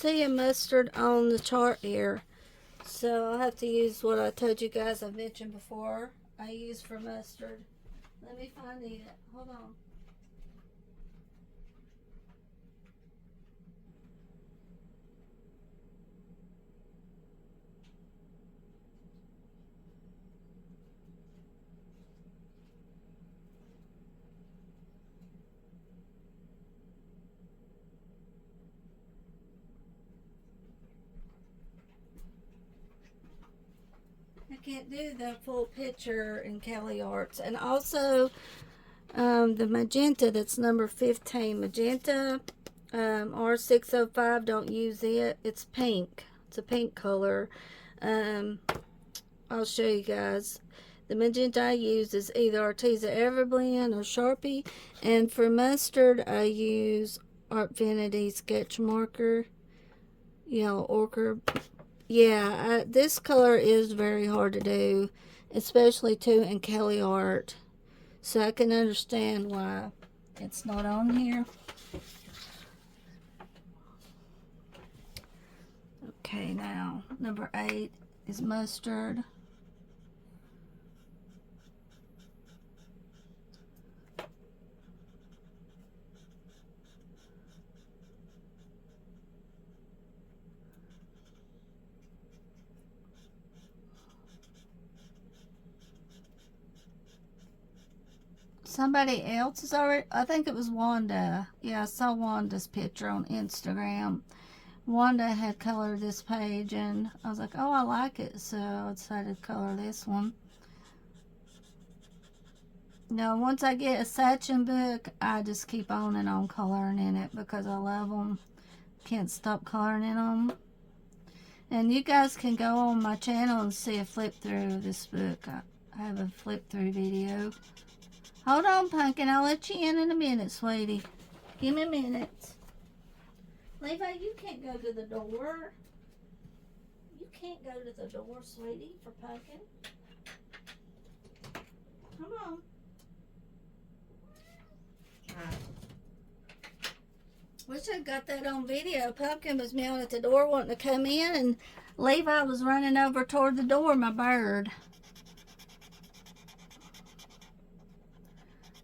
tea and mustard on the chart here. So I'll have to use what I told you guys I've mentioned before. I use for mustard. Let me find it. Hold on. I can't do the full picture in Caliarts. And also the magenta, that's number 15. Magenta R605, don't use it. It's pink. It's a pink color. I'll show you guys. The magenta I use is either Arteza Everblend or Sharpie. And for mustard, I use Artfinity sketch marker. You know, ochre. Yeah, this color is very hard to do, especially too in Caliart. So I can understand why it's not on here. Okay, now number 8 is mustard. Somebody else is already, I think it was Wanda. Yeah, I saw Wanda's picture on Instagram. Wanda had colored this page and I was like, oh, I like it. So I decided to color this one. Now, once I get a Sachin book, I just keep on and on coloring in it because I love them. Can't stop coloring in them. And you guys can go on my channel and see a flip through of this book. I have a flip through video. Hold on, Pumpkin. I'll let you in a minute, sweetie. Give me a minute. Levi, you can't go to the door. You can't go to the door, sweetie, for Pumpkin. Come on. Wish I got that on video. Pumpkin was meowing at the door wanting to come in, and Levi was running over toward the door, my bird.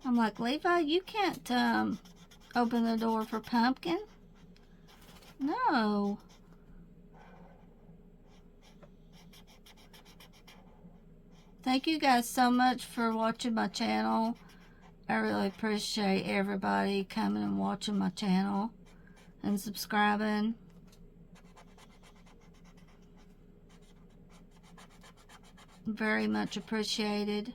I'm like, Levi, you can't open the door for Pumpkin. No. Thank you guys so much for watching my channel. I really appreciate everybody coming and watching my channel and subscribing. Very much appreciated.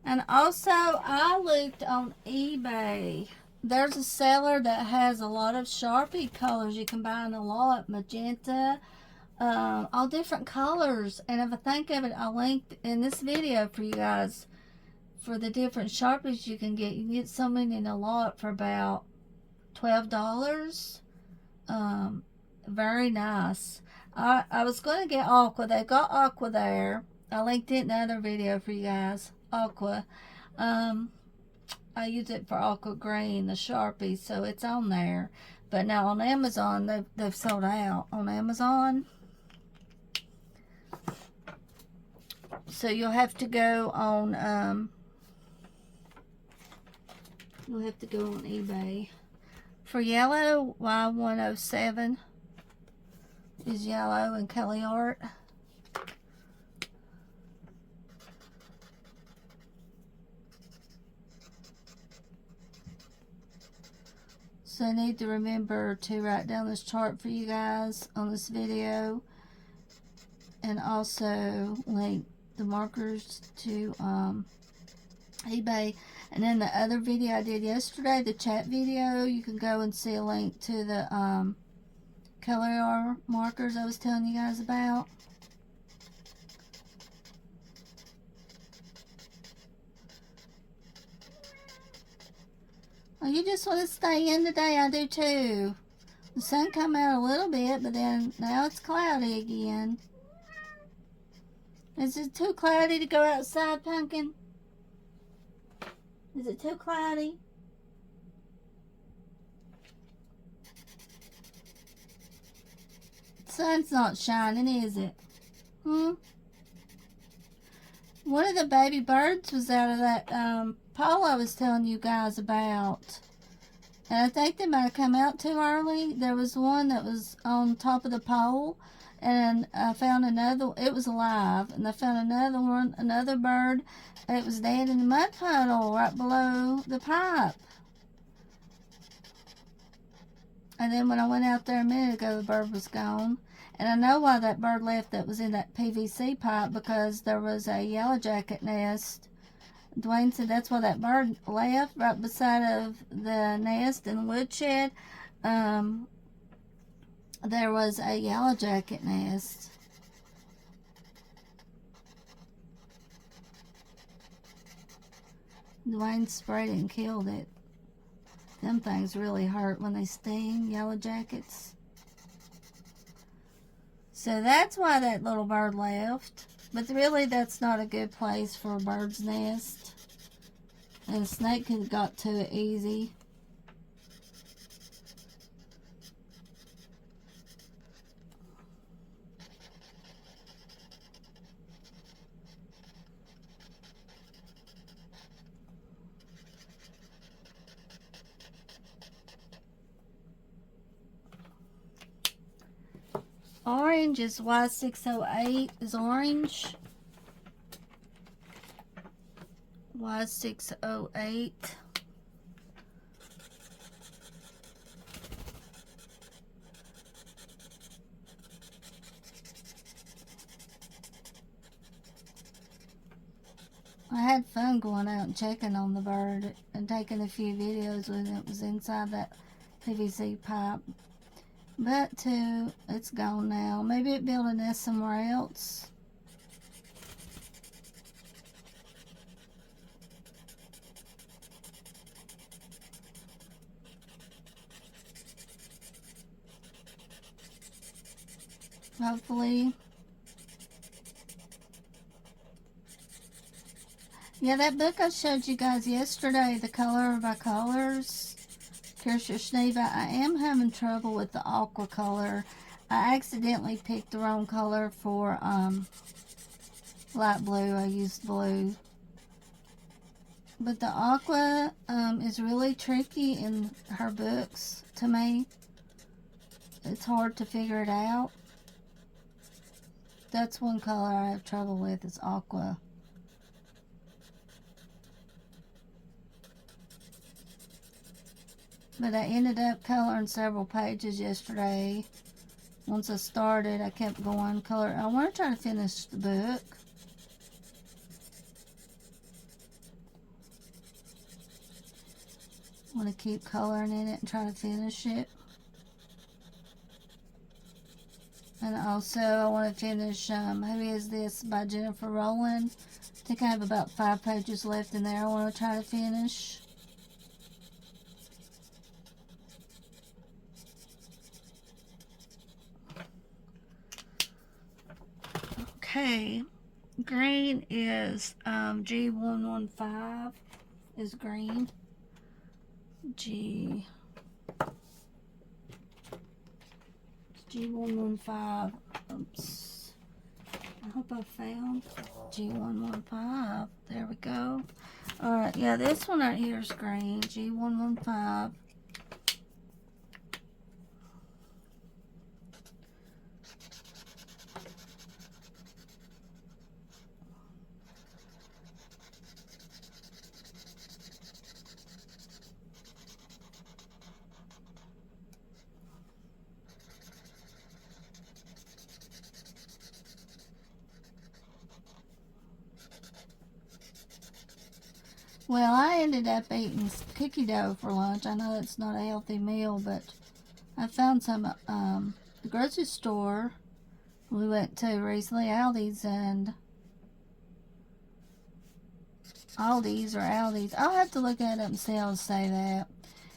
And also, I looked on eBay. There's a seller that has a lot of Sharpie colors. You can buy in a lot. Magenta, all different colors. And if I think of it, I'll link in this video for you guys for the different Sharpies you can get. You can get so many in a lot for about $12. Very nice. I was going to get Aqua. They got Aqua there. I linked it in another video for you guys. Aqua. I use it for Aqua Green, the Sharpie, so it's on there. But now on Amazon, they've sold out on Amazon. So you'll have to go on eBay. For yellow, Y107 is yellow in Caliart. So I need to remember to write down this chart for you guys on this video. And also link the markers to eBay. And then the other video I did yesterday, the chat video, you can go and see a link to the Caliart markers I was telling you guys about. Oh, you just want to stay in today? I do too. The sun come out a little bit, but then now it's cloudy again. Is it too cloudy to go outside, Pumpkin? Is it too cloudy? The sun's not shining, is it? One of the baby birds was out of that pole I was telling you guys about. And I think they might have come out too early. There was one that was on top of the pole, and I found another. It was alive, and I found another one, another bird. It was dead in the mud puddle right below the pipe. And then when I went out there a minute ago, the bird was gone. And I know why that bird left that was in that PVC pipe, because there was a yellow jacket nest. Dwayne said that's why that bird left, right beside of the nest in the woodshed. There was a yellow jacket nest. Dwayne sprayed it and killed it. Them things really hurt when they sting, yellow jackets. So that's why that little bird left. But really, that's not a good place for a bird's nest. And a snake could have got to it easy. Orange is Y608 is orange. Y608. I had fun going out and checking on the bird and taking a few videos when it was inside that PVC pipe. But it's gone now. Maybe it built a nest somewhere else. Hopefully. Yeah, that book I showed you guys yesterday, The Color by Colors, Kirsten Schneva, I am having trouble with the aqua color. I accidentally picked the wrong color for light blue. I used blue. But the aqua is really tricky in her books to me. It's hard to figure it out. That's one color I have trouble with, is aqua. But I ended up coloring several pages yesterday. Once I started, I kept going color. I want to try to finish the book. I want to keep coloring in it and try to finish it. And also, I want to finish Who Is This by Jennifer Rowland. I think I have about 5 pages left in there I want to try to finish. Okay, green is G115 is green. G115. Oops. I hope I found G115. There we go. Alright, yeah, this one right here is green. G115. Well, I ended up eating cookie dough for lunch. I know it's not a healthy meal, but I found some at the grocery store we went to recently, Aldi's or Aldi's. I'll have to look at it and see how to say that.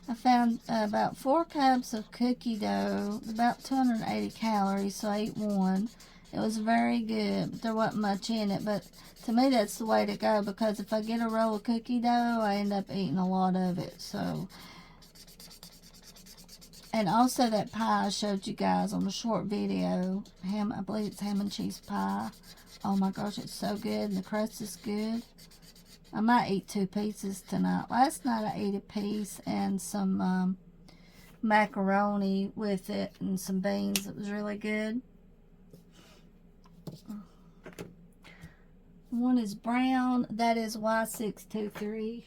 I found about 4 cups of cookie dough, about 280 calories, so I ate one. It was very good, but there wasn't much in it. But to me, that's the way to go, because if I get a roll of cookie dough, I end up eating a lot of it. So, and also that pie I showed you guys on the short video, I believe it's ham and cheese pie. Oh my gosh, it's so good, and the crust is good. I might eat 2 pieces tonight. Last night I ate a piece and some macaroni with it and some beans. It was really good. One is brown. That is Y623.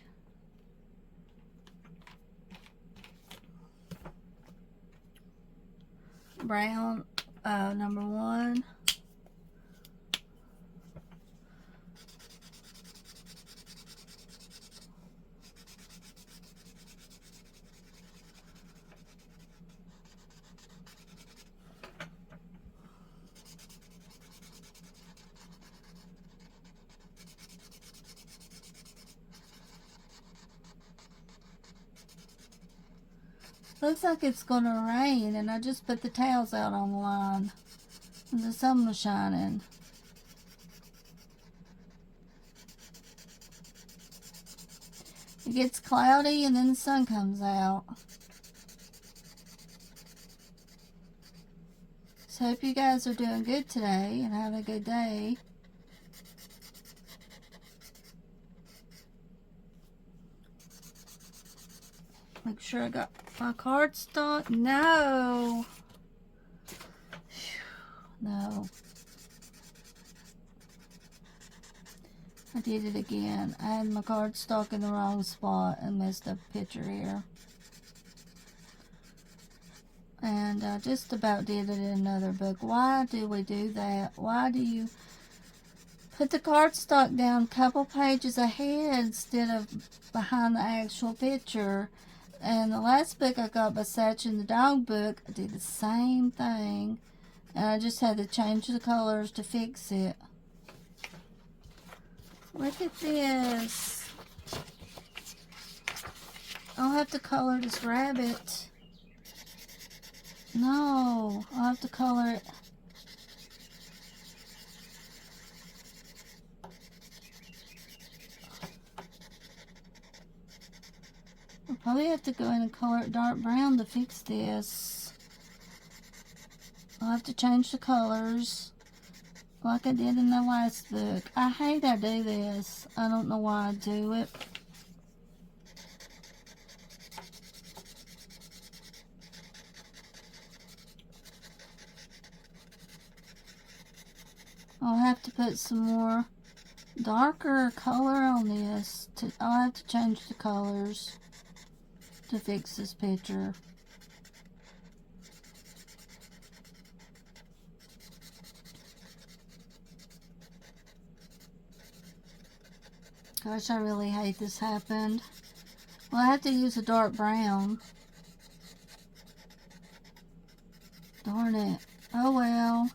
Brown, number 1. Looks like it's gonna rain, and I just put the towels out on the line, and the sun was shining. It gets cloudy, and then the sun comes out. So hope you guys are doing good today and have a good day. Make sure I got my cardstock. No. No. I did it again. I had my cardstock in the wrong spot and messed up a picture here. And I just about did it in another book. Why do we do that? Why do you put the cardstock down a couple pages ahead instead of behind the actual picture? And the last book I got by Sachin, the dog book, I did the same thing. And I just had to change the colors to fix it. Look at this. I'll have to color this rabbit. No, I'll have to color it. I'll probably have to go in and color it dark brown to fix this. I'll have to change the colors like I did in the last book. I hate I do this. I don't know why I do it. I'll have to put some more darker color on this. I'll have to change the colors to fix this picture. Gosh, I really hate this happened. Well, I have to use a dark brown. Darn it. Oh well.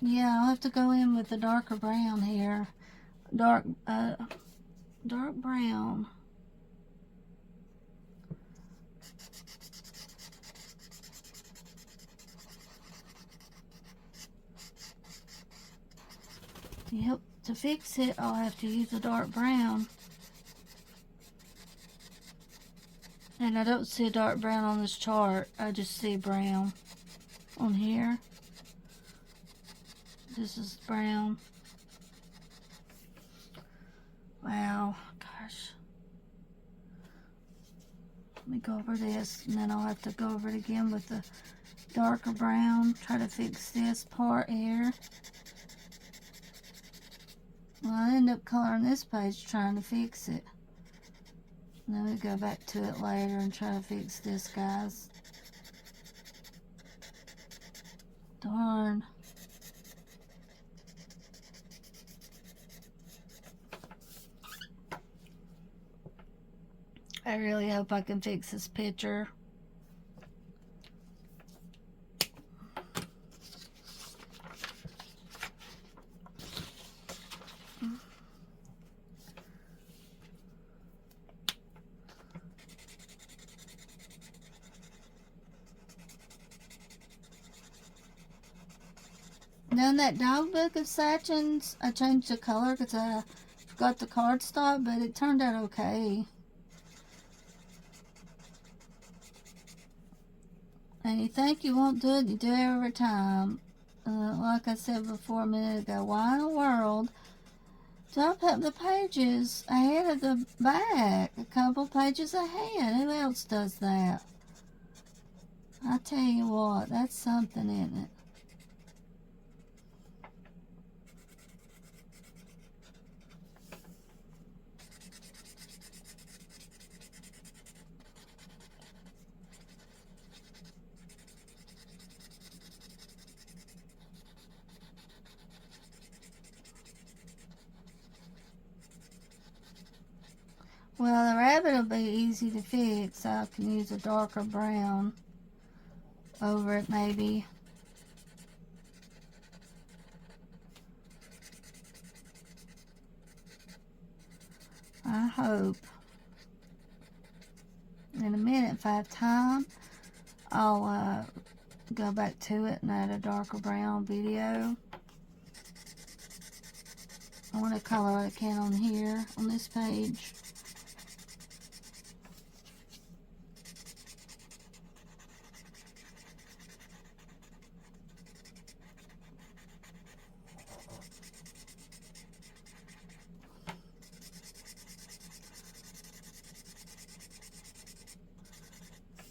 Yeah, I'll have to go in with the darker brown here. Dark brown. Yep, to fix it, I'll have to use a dark brown. And I don't see a dark brown on this chart. I just see brown on here. This is brown. Wow, gosh. Let me go over this, and then I'll have to go over it again with the darker brown. Try to fix this part here. Well, I end up coloring this page trying to fix it. And then we go back to it later and try to fix this, guys. Darn. I really hope I can fix this picture. Now in that dog book of Sachin's, I changed the color because I forgot the cardstock, but it turned out okay. And you think you won't do it, you do it every time. Like I said before a minute ago, why in the world do I put the pages ahead of the back? A couple pages ahead. Who else does that? I tell you what, that's something, isn't it? Well, the rabbit will be easy to fix. I can use a darker brown over it maybe. I hope. In a minute, if I have time, I'll go back to it and add a darker brown video. I want to color what I can on here, on this page.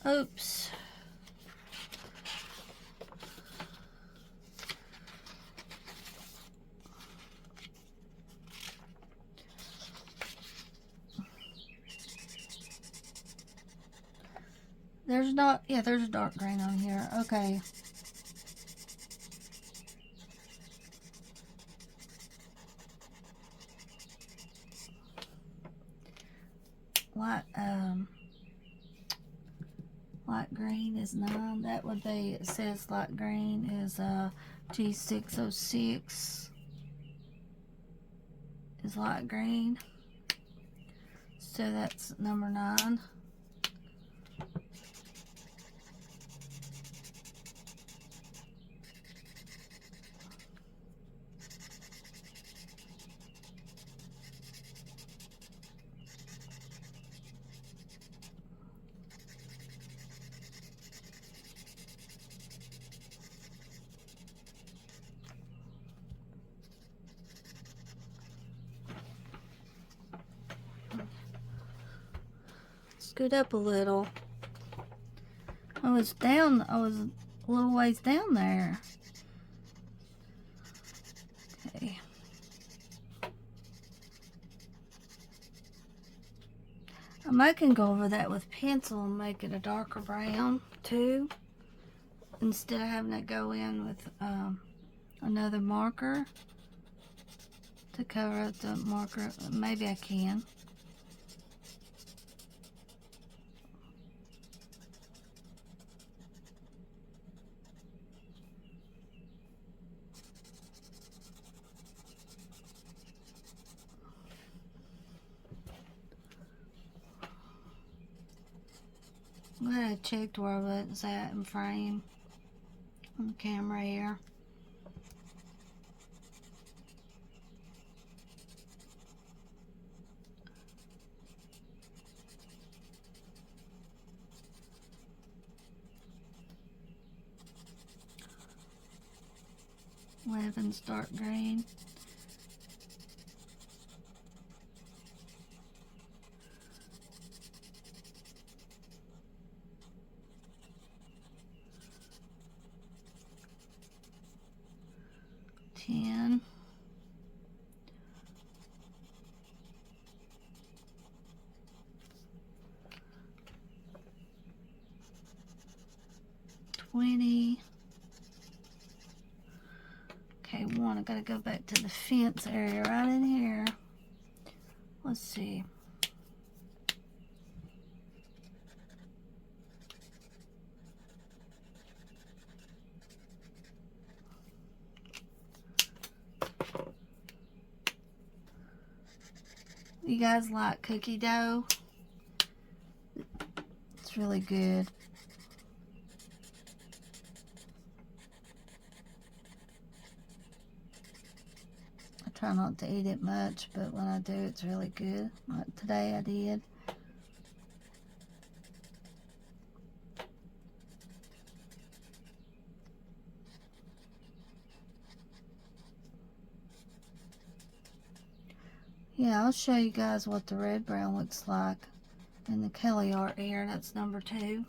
Oops. There's not, yeah, there's a dark green on here. Okay. Light green is 9. That would be, it says light green is G606 is light green. So that's number 9. Scoot up a little. I was a little ways down there. Okay. I might can go over that with pencil and make it a darker brown too, instead of having it go in with another marker to cover up the marker. Maybe I can. I'm glad I checked where it was at in frame on the camera here. Levin's dark green. Ten. 20. Okay, 1. I gotta go back to the fence area right in here. Let's see. You guys like cookie dough? It's really good. try not to eat it much, but when I do, it's really good. Like today I did. Yeah, I'll show you guys what the red brown looks like in the Caliart ear. That's number 2.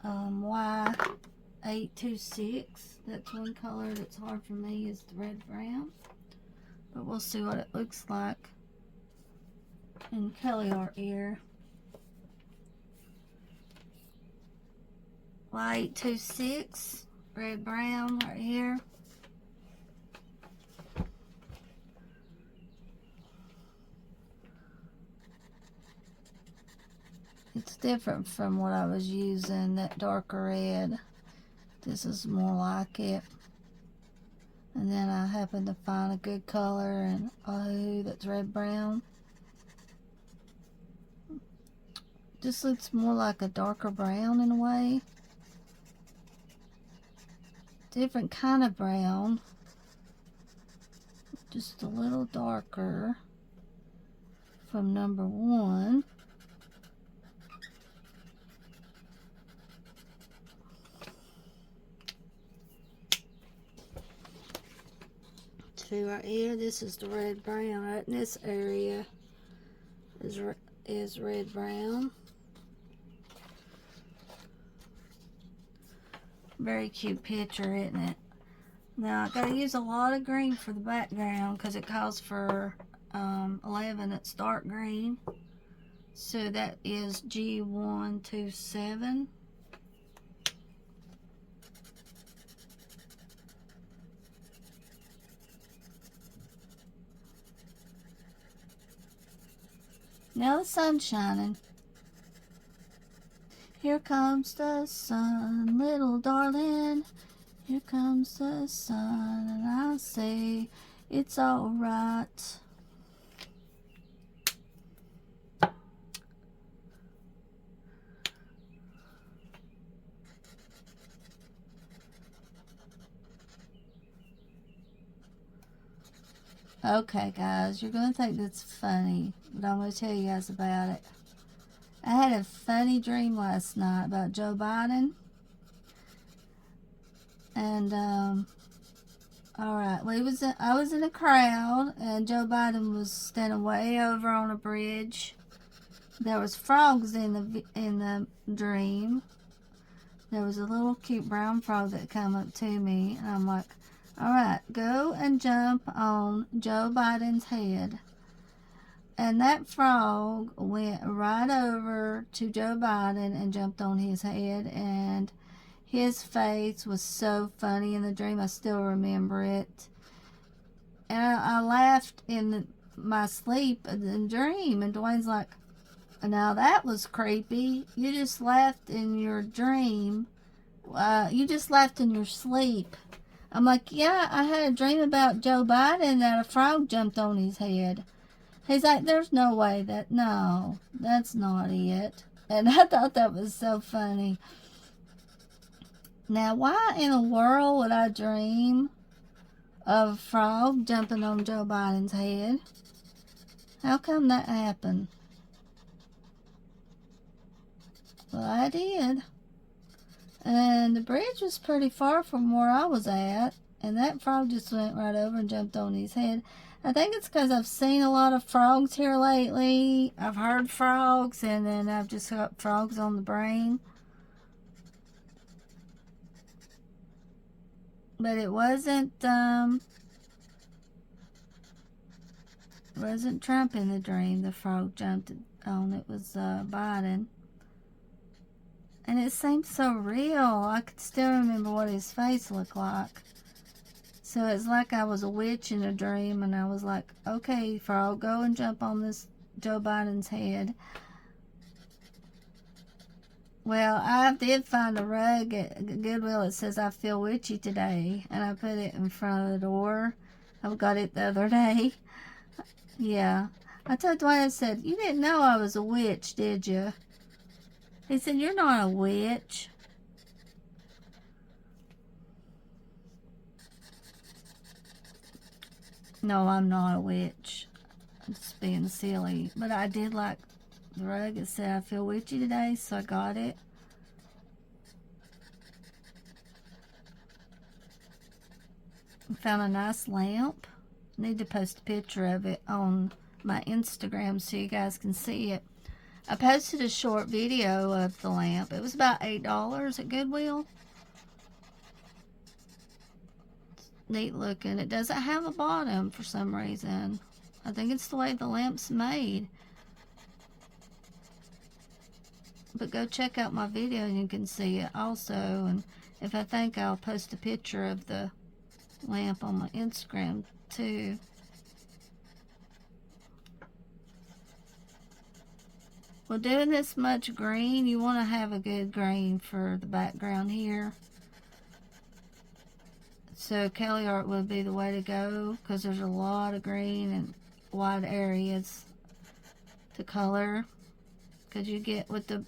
Y826. That's one color that's hard for me is the red brown. But we'll see what it looks like in Caliart ear. Y826. Red brown right here. It's different from what I was using, that darker red. This is more like it. And then I happened to find a good color, and oh, that's red brown. This looks more like a darker brown in a way. Different kind of brown. Just a little darker from number 1. Right here, this is the red brown. Right in this area is red brown. Very cute picture, isn't it? Now I gotta use a lot of green for the background because it calls for 11. It's dark green, so that is G127. Now the sun's shining. Here comes the sun, little darling. Here comes the sun, and I say it's alright. Okay, guys, you're going to think that's funny, but I'm going to tell you guys about it. I had a funny dream last night about Joe Biden. And, alright, I was in a crowd, and Joe Biden was standing way over on a bridge. There was frogs in the dream. There was a little cute brown frog that came up to me, and I'm like, alright, go and jump on Joe Biden's head. And that frog went right over to Joe Biden and jumped on his head, and his face was so funny in the dream. I still remember it. And I laughed in my sleep in the dream, and Dwayne's like, now that was creepy. You just laughed in your dream. You just laughed in your sleep. I'm like, yeah, I had a dream about Joe Biden that a frog jumped on his head. He's like, there's no way no, that's not it. And I thought that was so funny. Now, why in the world would I dream of a frog jumping on Joe Biden's head? How come that happened? Well, I did. And the bridge was pretty far from where I was at. And that frog just went right over and jumped on his head. I think it's because I've seen a lot of frogs here lately. I've heard frogs, and then I've just got frogs on the brain. But it wasn't Trump in the dream the frog jumped on. It was Biden. And it seemed so real. I could still remember what his face looked like. So it's like I was a witch in a dream, and I was like, okay, frog, go and jump on this Joe Biden's head. Well, I did find a rug at Goodwill that says I feel witchy today, and I put it in front of the door. I got it the other day. Yeah. I told Dwayne, I said, you didn't know I was a witch, did you? He said, you're not a witch. No, I'm not a witch. I'm just being silly. But I did like the rug. It said I feel witchy today, so I got it. I found a nice lamp. Need to post a picture of it on my Instagram so you guys can see it. I posted a short video of the lamp. It was about $8 at Goodwill. Neat looking. It doesn't have a bottom for some reason. I think it's the way the lamp's made. But go check out my video and you can see it also. And if I think, I'll post a picture of the lamp on my Instagram too. Well, doing this much green, you want to have a good green for the background here. So Caliart would be the way to go because there's a lot of green and wide areas to color. Because you get with the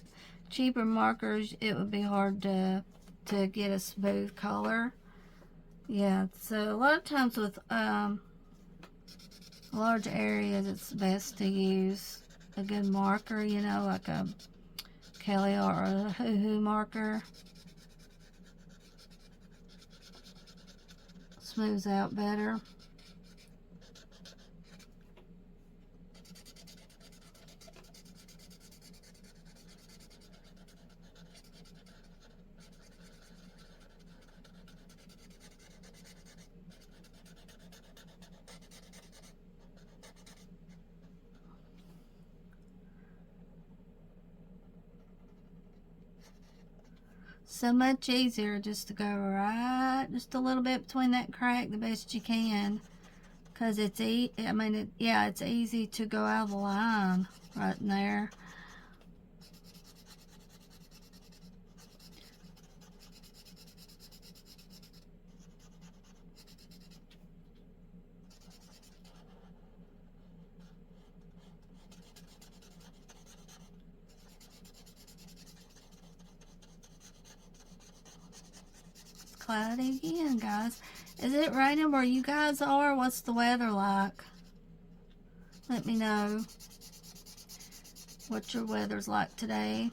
cheaper markers, it would be hard to get a smooth color. Yeah, so a lot of times with large areas, it's best to use a good marker, you know, like a Caliart or a Hoo-Hoo marker. Smooths out better. So much easier just to go right just a little bit between that crack the best you can, because it's it's easy to go out of the line right in there. Cloudy again, guys. Is it raining where you guys are? What's the weather like? Let me know what your weather's like today.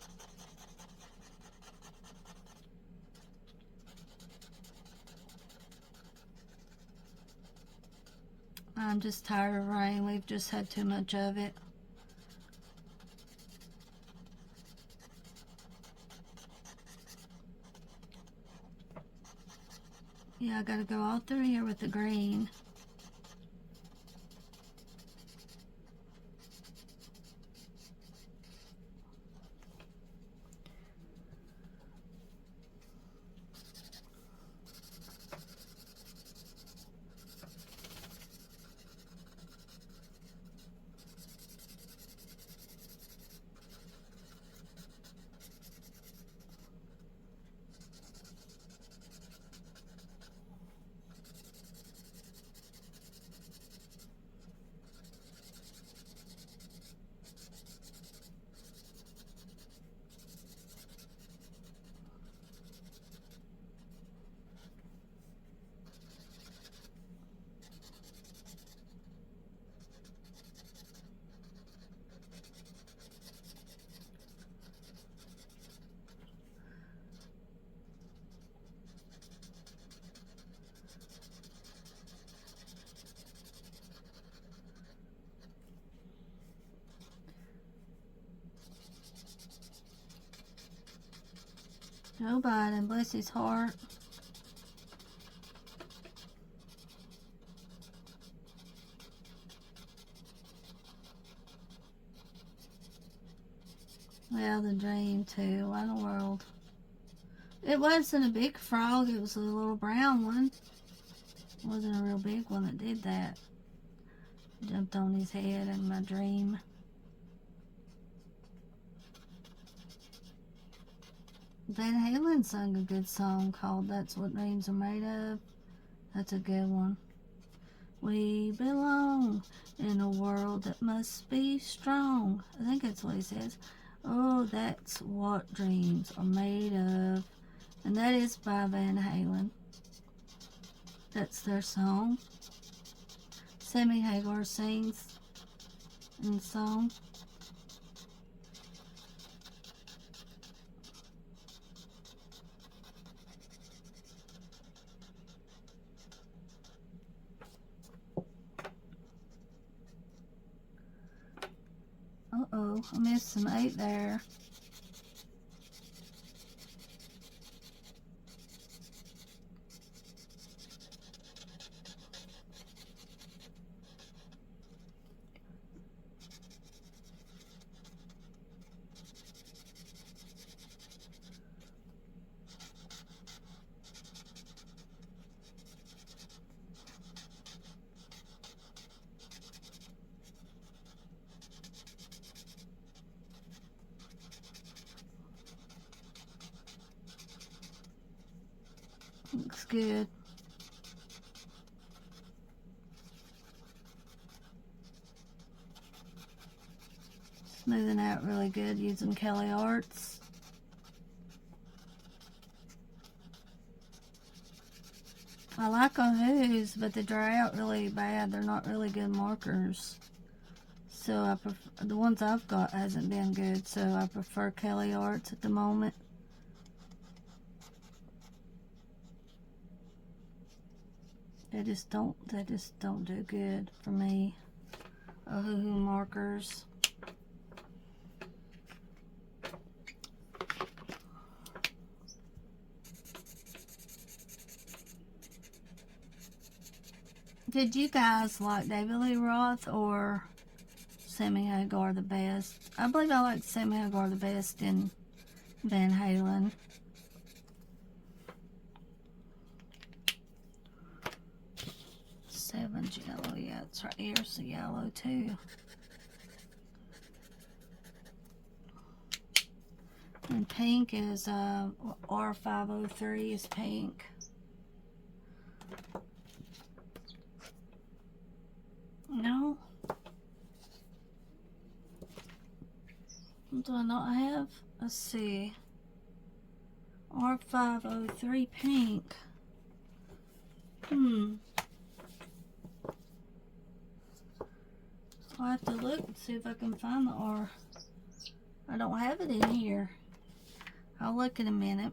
I'm just tired of rain. We've just had too much of it. Yeah, I gotta go all through here with the green. Joe Biden, bless his heart. Well, the dream too. What in the world? It wasn't a big frog. It was a little brown one. It wasn't a real big one that did that. Jumped on his head in my dream. Van Halen sung a good song called That's What Dreams Are Made Of. That's a good one. We belong in a world that must be strong. I think that's what he says. Oh, that's what dreams are made of. And that is by Van Halen. That's their song. semi-Hagar sings in song. Uh-oh, I missed some 8 there. Looks good. Smoothing out really good using Caliarts. I like on who's, but they dry out really bad. They're not really good markers. So I prefer, the ones I've got hasn't been good, so I prefer Caliarts at the moment. They just don't do good for me. Ohuhu markers. Did you guys like David Lee Roth or Sammy Hagar the best? I believe I like Sammy Hagar the best in Van Halen. Seven's yellow, yeah, it's right here. It's a yellow too. And pink is R503 is pink. No. Do I not have? Let's see. R503 pink. I'll have to look and see if I can find the R. I don't have it in here. I'll look in a minute.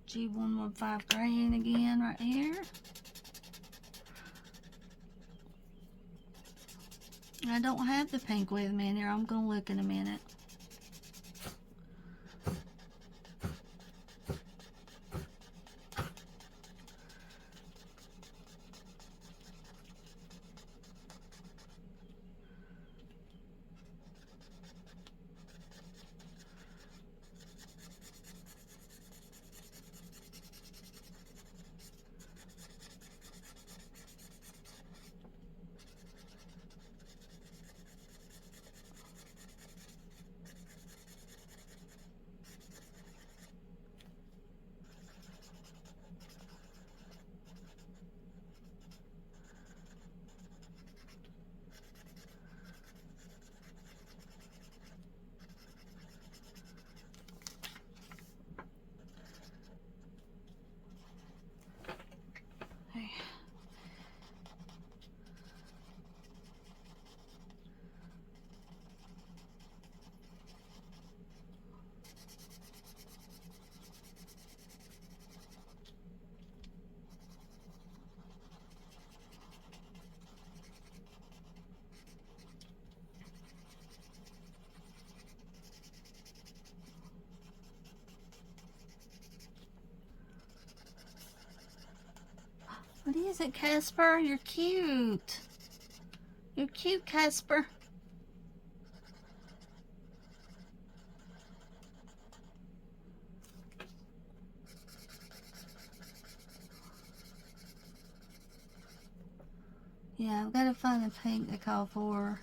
G115 green again right here. I don't have the pink with me in here. I'm going to look in a minute. What is it, Casper? You're cute. You're cute, Casper. Yeah, I've got to find a pink to call for.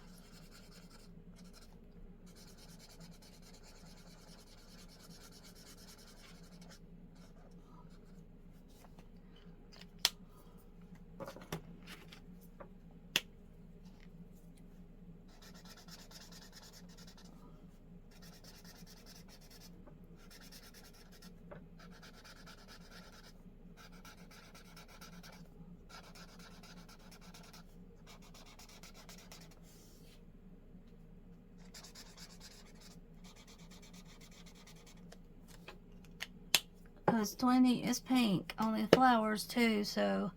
Oh, it's 20. It's pink on the flowers too. So,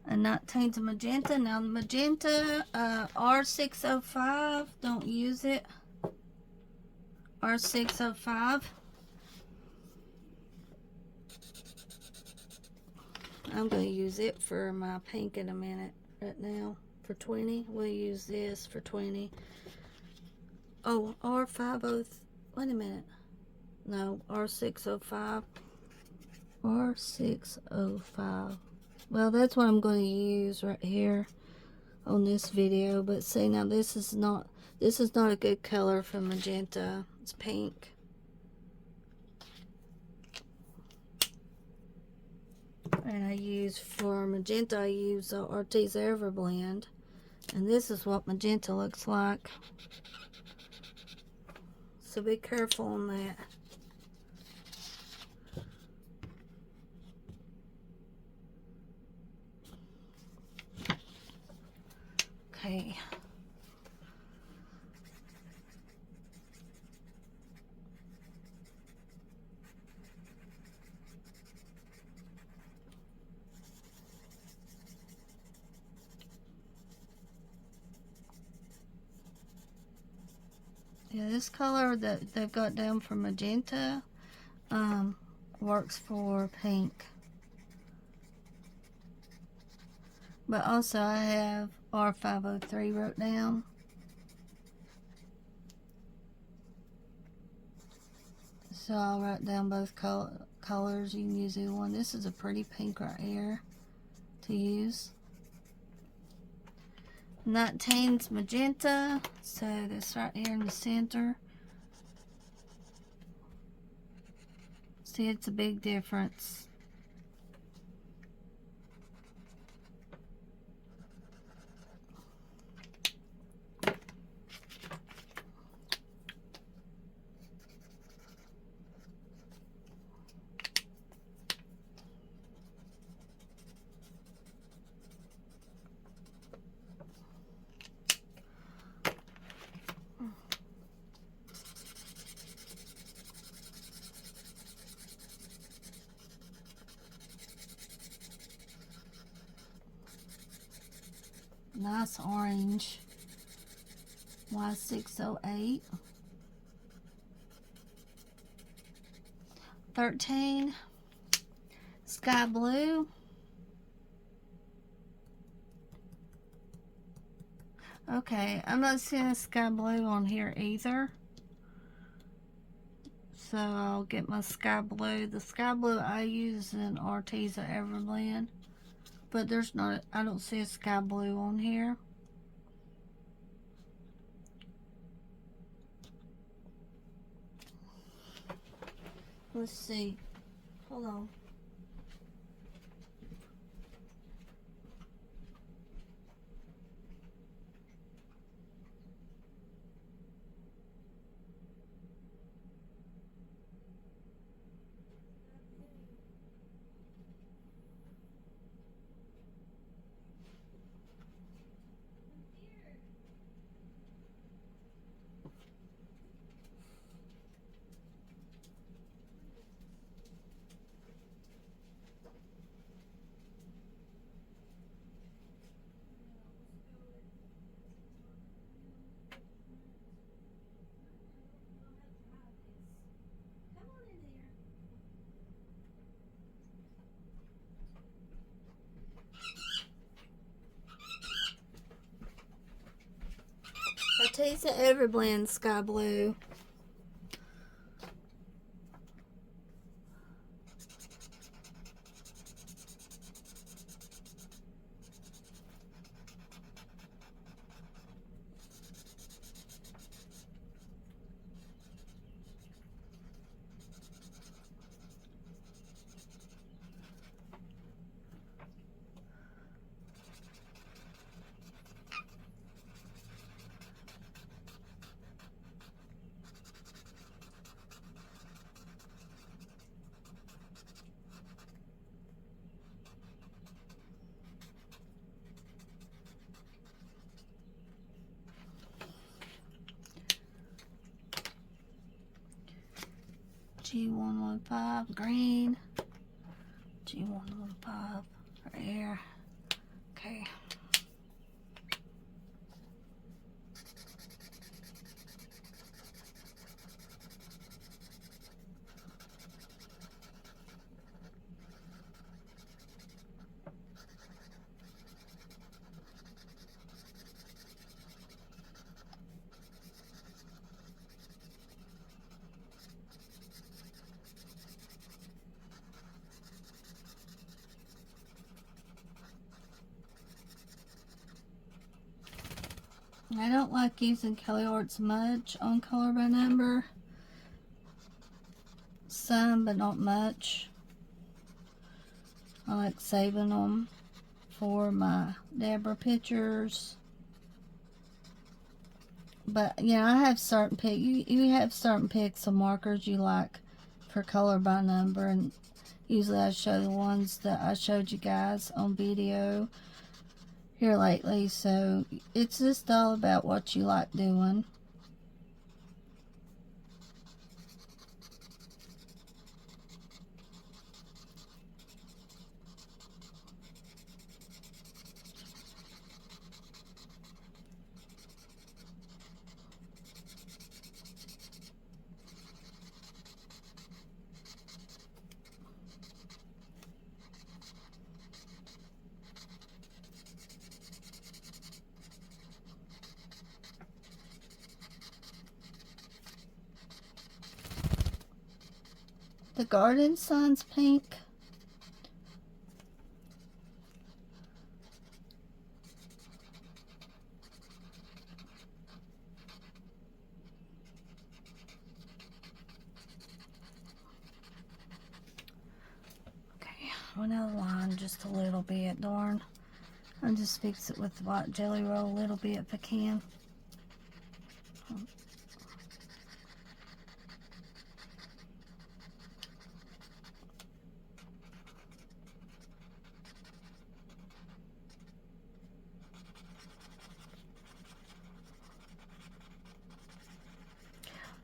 and 19's a magenta. Now the magenta, R605. Don't use it. R605. I'm going to use it for my pink in a minute. Right now, for 20. We'll use this for 20. Oh, R50. Wait a minute. No, R605. R605. Well, that's what I'm going to use right here on this video. But see, now this is not a good color for magenta. It's pink. And I use for magenta, I use Arteza Everblend. And this is what magenta looks like. So be careful on that. Okay. Yeah, this color that they've got down for magenta works for pink. But also I have R503 wrote down. So I'll write down both colors. You can use either one. This is a pretty pink right here to use. 19's magenta. So this right here in the center. See, it's a big difference. Nice orange. Y608. 13. Sky blue. Okay, I'm not seeing sky blue on here either. So I'll get my sky blue. The sky blue I use in Arteza Everblend. But there's not, I don't see a sky blue on here. Let's see. Hold on. Arteza Everblend Sky Blue. G115 green. G115 right here. Okay. I don't like using Caliarts much on color by number. Some, but not much. I like saving them for my Deborah pictures. But, you know, I have certain you have certain picks of markers you like for color by number. And usually I show the ones that I showed you guys on video here lately. So it's just all about what you like doing. The garden sign's pink. Okay, another line just a little bit, darn. I'll just fix it with the white jelly roll a little bit if I can.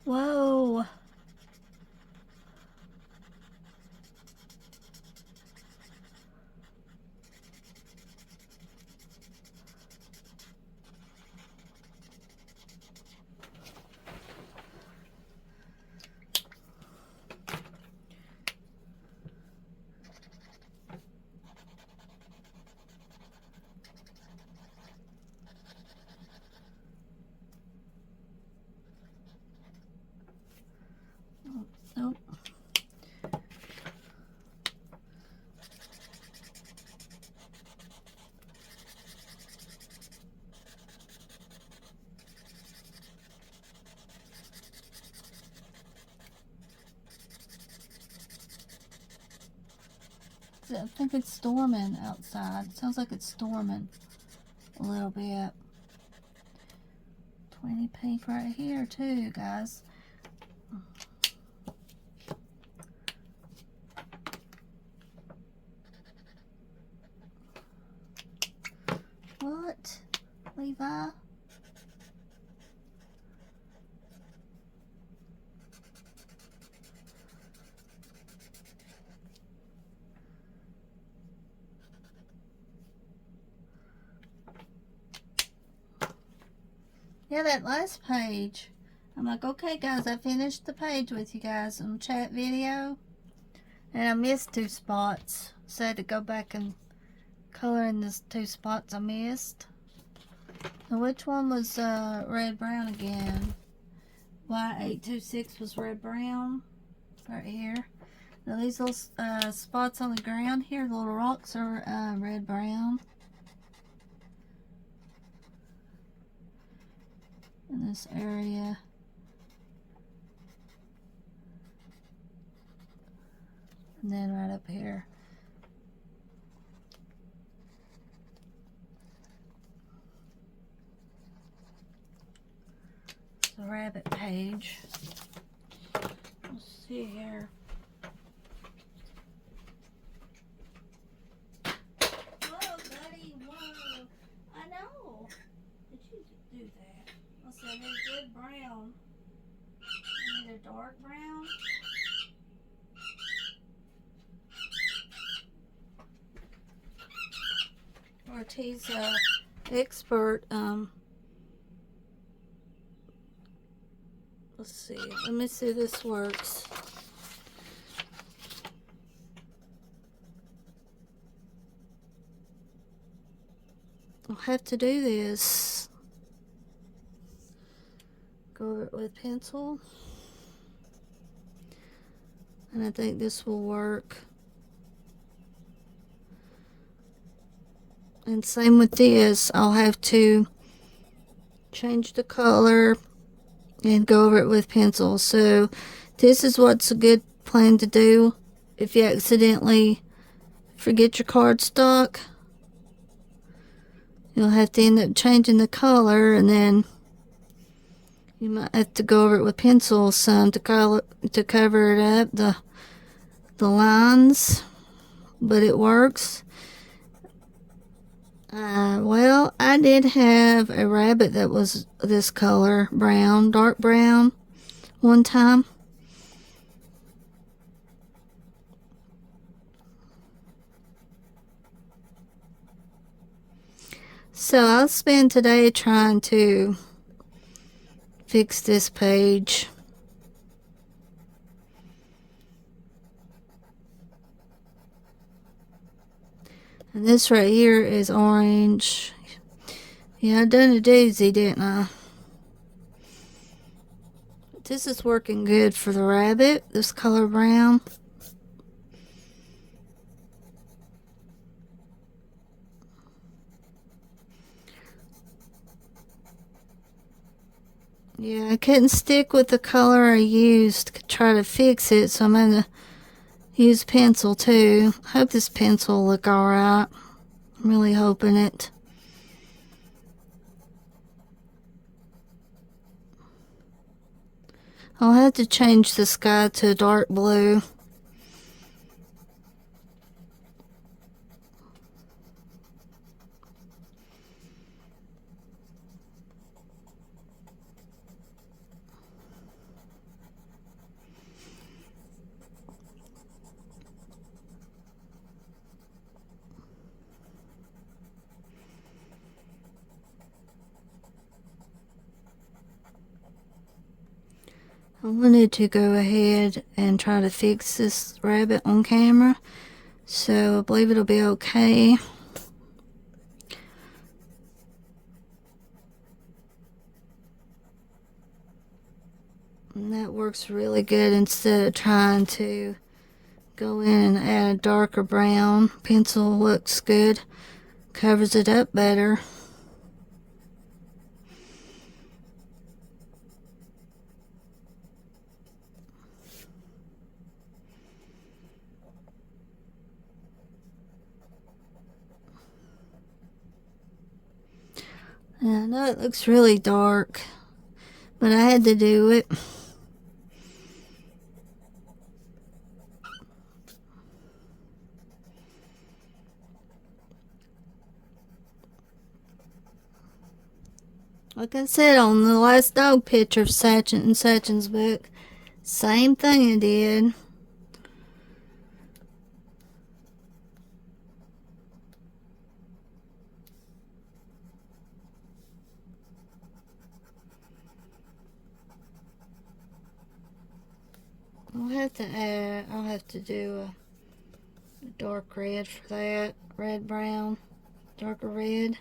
Whoa. Oh. I think it's storming outside. It sounds like it's storming a little bit. 20 pink right here too, guys. What, Levi? Yeah, that last page, I'm like, okay guys, I finished the page with you guys on chat video, and I missed 2 spots, so I had to go back and color in those 2 spots I missed. Now, which one was red brown again? Y826 was red brown right here. Now these little spots on the ground here, the little rocks, are red brown. In this area, and then right up here. The rabbit page. Let's see here. Whoa, buddy, whoa. I know. Did you do that? Let's see, I need a good brown. I need a dark brown. Arteza Expert. Let's see. Let me see if this works. I'll have to do this. Go over it with pencil. And I think this will work. And same with this. I'll have to change the color and go over it with pencil. So this is what's a good plan to do if you accidentally forget your cardstock. You'll have to end up changing the color, and then you might have to go over it with pencil some to cover it up, the lines, but it works. Well, I did have a rabbit that was this color, brown, dark brown, one time. So I'll spend today trying to fix this page. And this right here is orange. Yeah, I done a doozy, didn't I? This is working good for the rabbit, this color brown. Yeah, I couldn't stick with the color I used to try to fix it, so I'm going to use pencil too. I hope this pencil will look alright. I'm really hoping it. I'll have to change the sky to a dark blue. I wanted to go ahead and try to fix this rabbit on camera, so I believe it'll be okay. And that works really good instead of trying to go in and add a darker brown. Pencil looks good, covers it up better. And I know it looks really dark, but I had to do it. Like I said on the last dog picture of Sachin's book, same thing I did. I'll have to do a dark red for that. Red brown, darker red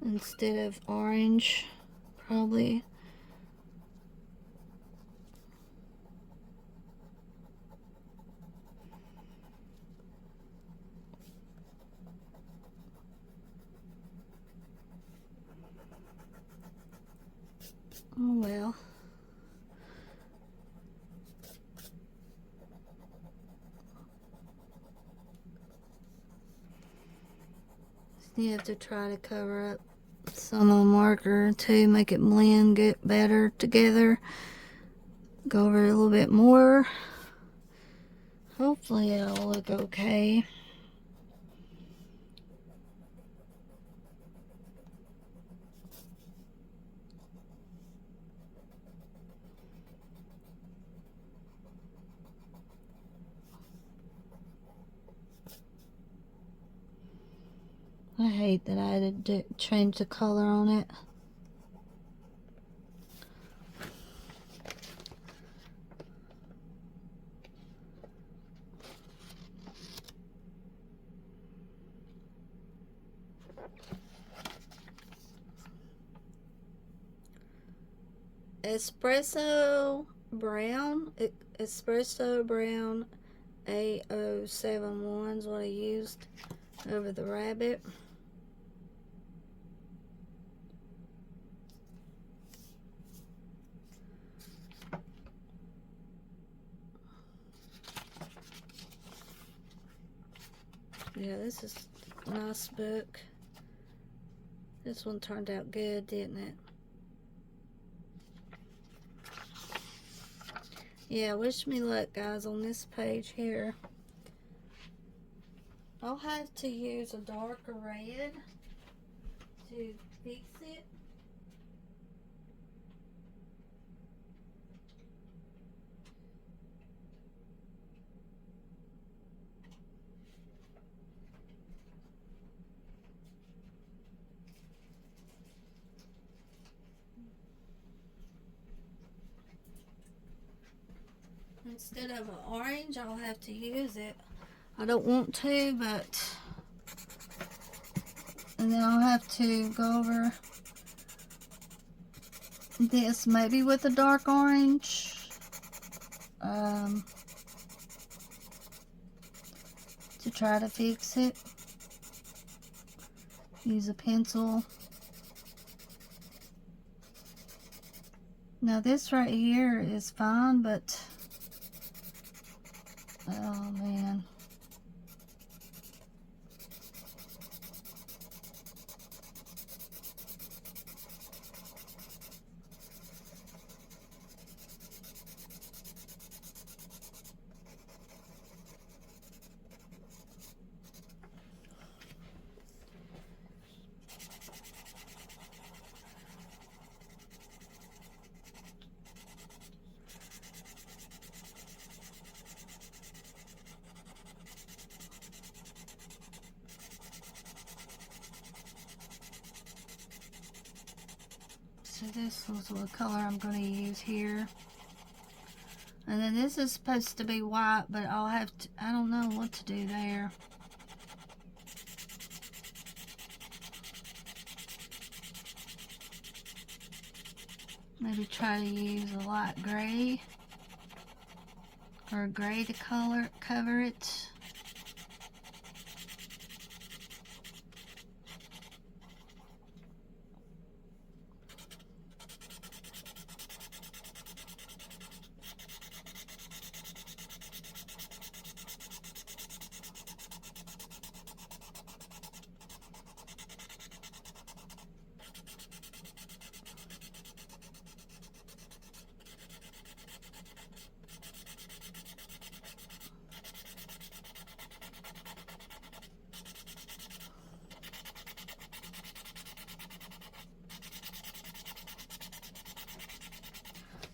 instead of orange, probably. Oh well. You have to try to cover up some of the marker to make it blend, get better together. Go over it a little bit more. Hopefully it'll look okay. I hate that I had to change the color on it. Espresso Brown A071 is what I used over the rabbit. Yeah, this is a nice book. This one turned out good, didn't it? Yeah, wish me luck, guys, on this page here. I'll have to use a darker red to fix it. Instead of an orange, I'll have to use it. I don't want to, but... And then I'll have to go over this maybe with a dark orange. To try to fix it. Use a pencil. Now this right here is fine, but... Oh man. So this is what color I'm going to use here. And then this is supposed to be white, but I'll have to, I don't know what to do there. Maybe try to use a light gray. Or gray to cover it.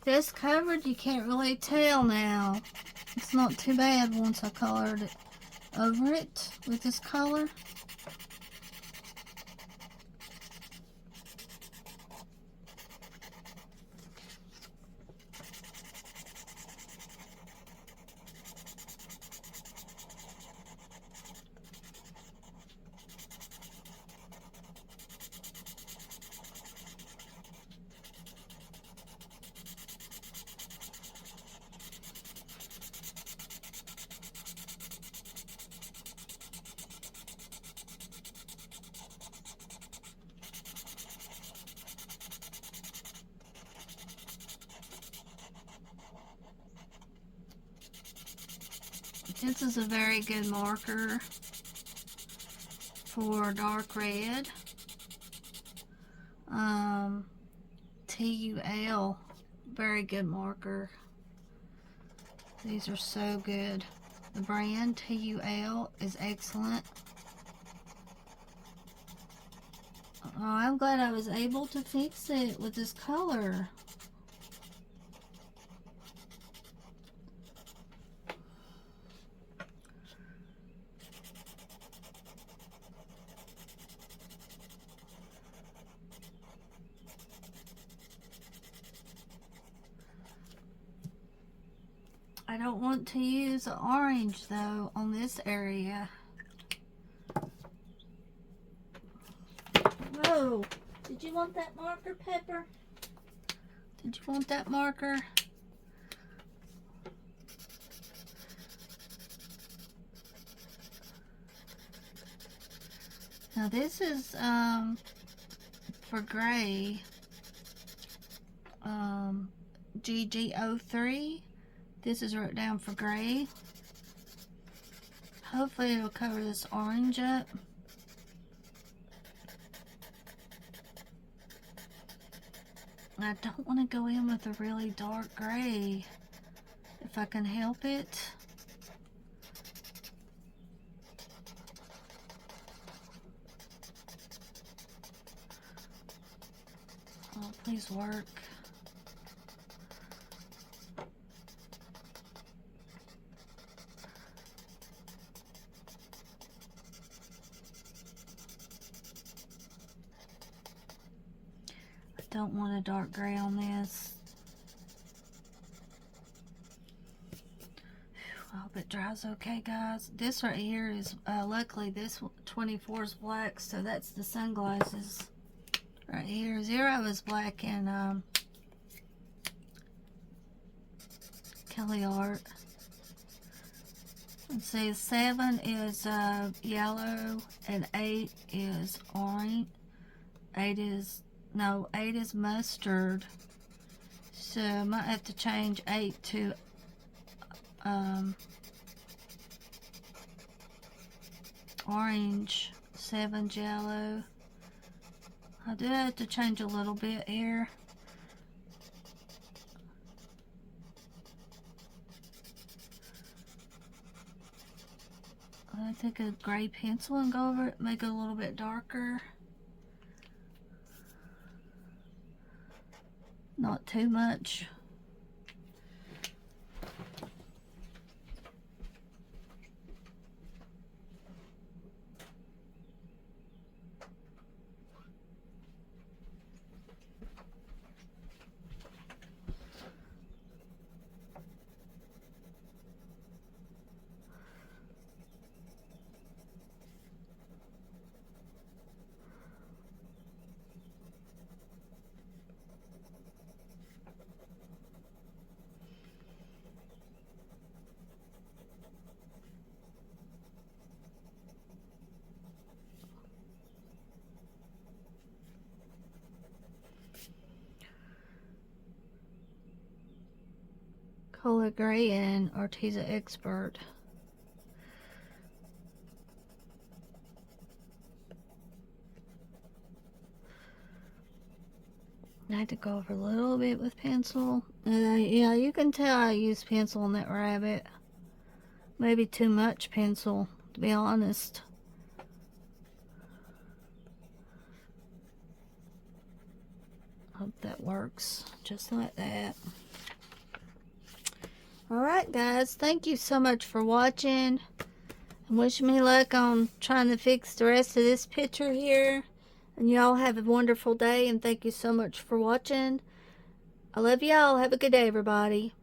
This covered, you can't really tell now. It's not too bad once I colored it over it with this color. This is a very good marker for dark red. TUL, very good marker. These are so good. The brand TUL is excellent. Oh, I'm glad I was able to fix it with this color. I don't want to use orange though on this area. Whoa, did you want that marker, Pepper? Did you want that marker? Now this is for gray, GG03. This is wrote down for gray. Hopefully it'll cover this orange up. I don't want to go in with a really dark gray if I can help it. Oh, please work. Don't want a dark gray on this. I hope it dries okay, guys. This right here is, luckily this 24 is black, so that's the sunglasses right here. 0 is black and Caliart. Let's see, 7 is yellow and 8 is orange. 8 is mustard. So I might have to change 8 to orange. 7's yellow. I do have to change a little bit here. I take a gray pencil and go over it, make it a little bit darker. Not too much. Color Gray and Arteza Expert. I had to go over a little bit with pencil. Yeah, you can tell I used pencil on that rabbit. Maybe too much pencil, to be honest. Hope that works just like that. Alright guys, thank you so much for watching. And wish me luck on trying to fix the rest of this picture here. And y'all have a wonderful day, and thank you so much for watching. I love y'all. Have a good day, everybody.